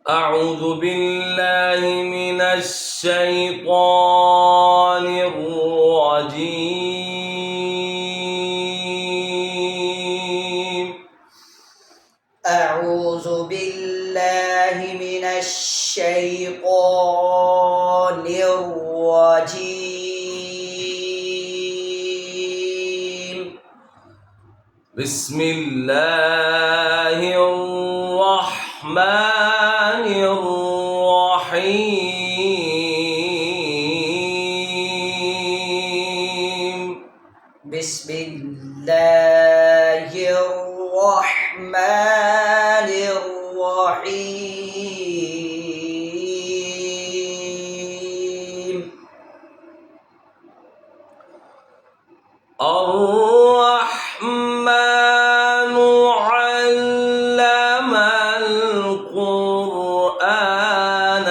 أعوذ بالله من الشيطان الرجيم. أعوذ بالله من الشيطان الرجيم. بسم الله الرحمن الرحيم. بسم الله الرحمن الرحيم. الرحمن علم القرآن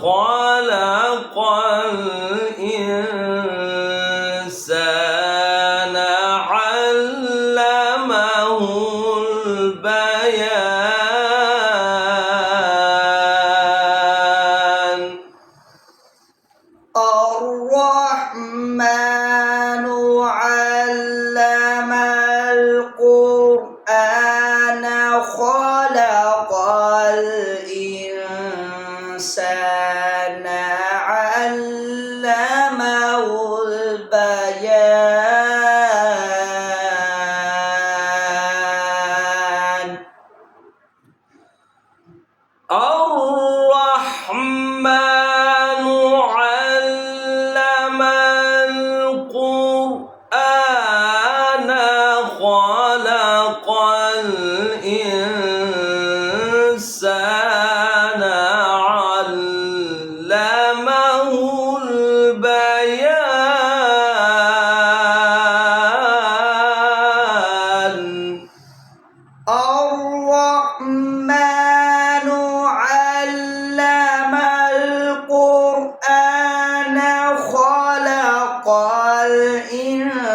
خلق الإنسان علمه البيان. الرحمن علم القرآن خلق الإنسان علمه البيان. الرحمن علم القرآن خلق الإنسان علمه البيان. الرحمن علم القرآن خلق الإنسان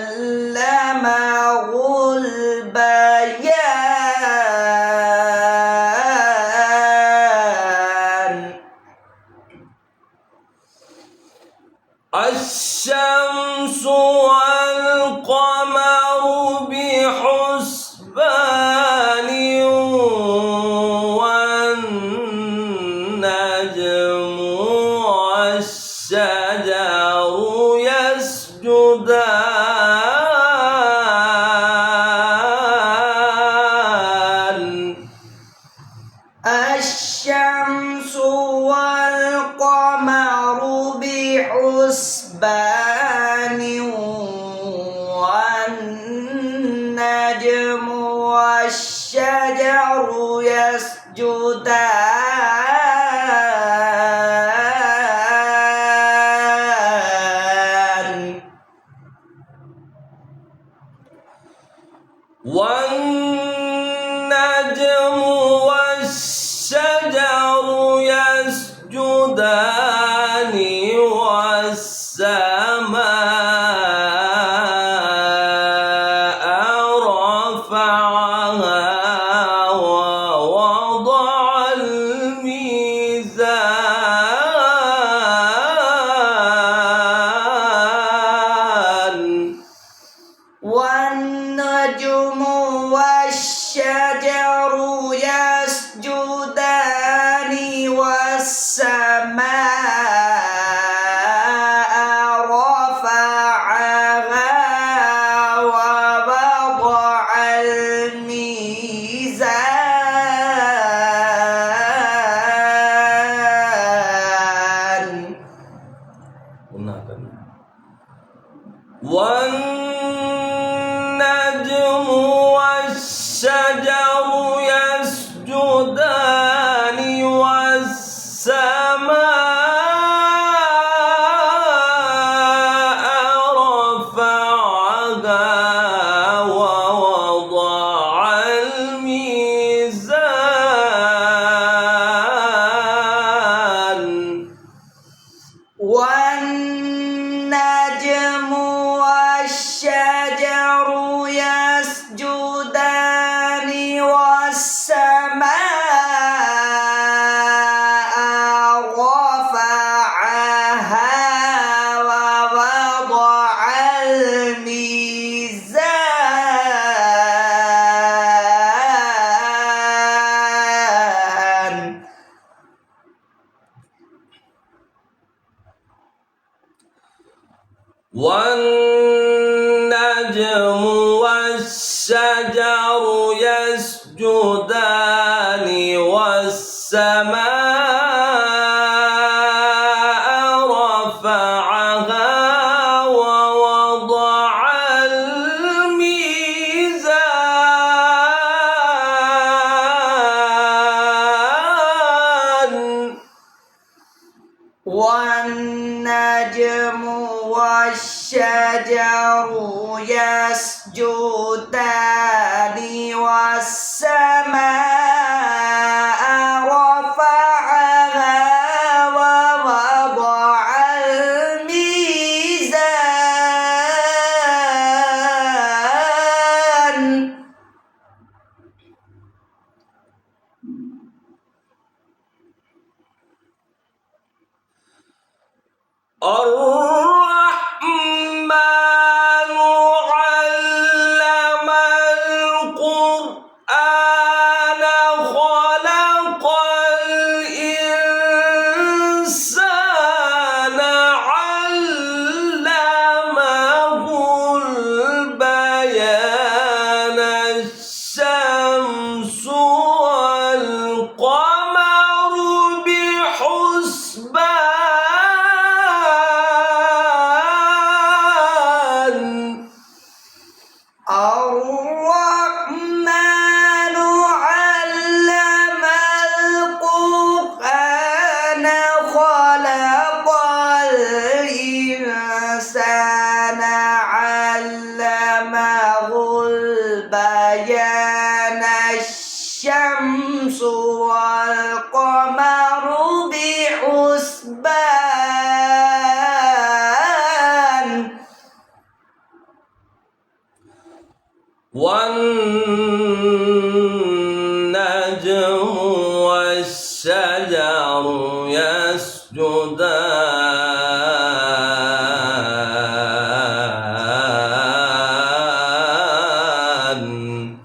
علمه البيان. الشمس والقمر بحسبان والنجم والشجر يسجدان. الشمس والقمر بحسبان والنجم والشجر يسجدان. والنجم والشجر يسجدان والسماء رفعها ووضع الميزان. والنجم والشجر يسجدان والسماء رفعها ووضع الميزان. والنجم والشجر يسجدان والسماء رفعها ووضع الميزان. والنجم والشجر يسجدان والسماء والشجر يسجدان والسماء رفعها ووضع الميزان والنجم والشجر يسجدان والسماء رفعها ووضع الميزان الرحمن علم القرآن خلق الإنسان علمه البيان الشمس والقمر بحسبان الرحمن علم القرآن خلق الإنسان علمه البيان الشمس والقمر بحسبان والنجم والشجر يسجدان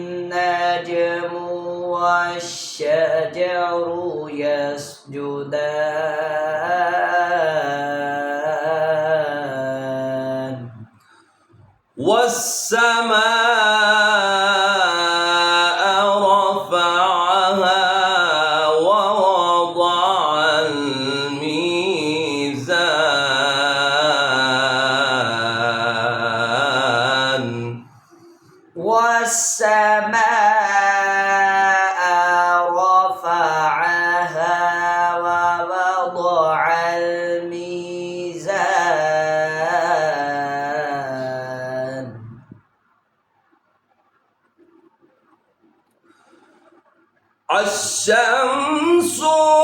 والنجم والشجر يسجدان والسماء رفعها ووضع الميزان والسماء رفعها ووضع الميزان الشمس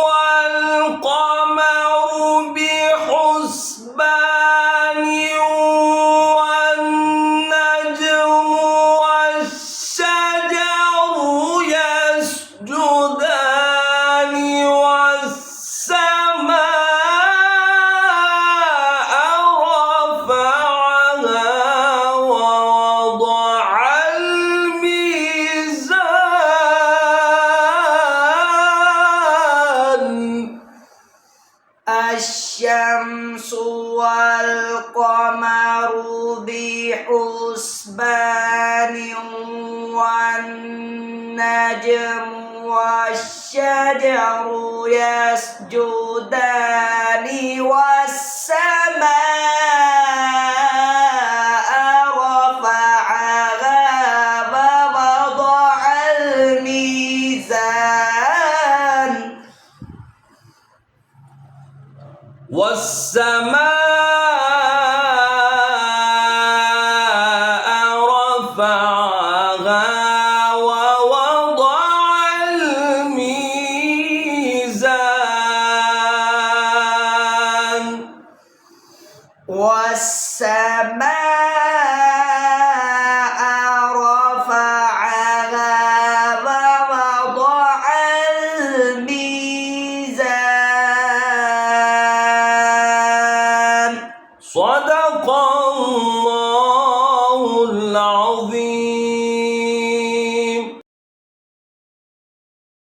والقمر بحسبان والنجم والشجر يسجدان والسماء رفعها ووضع الميزان الشمس والقمر بحسبان والنجم والشجر يسجدان والسماء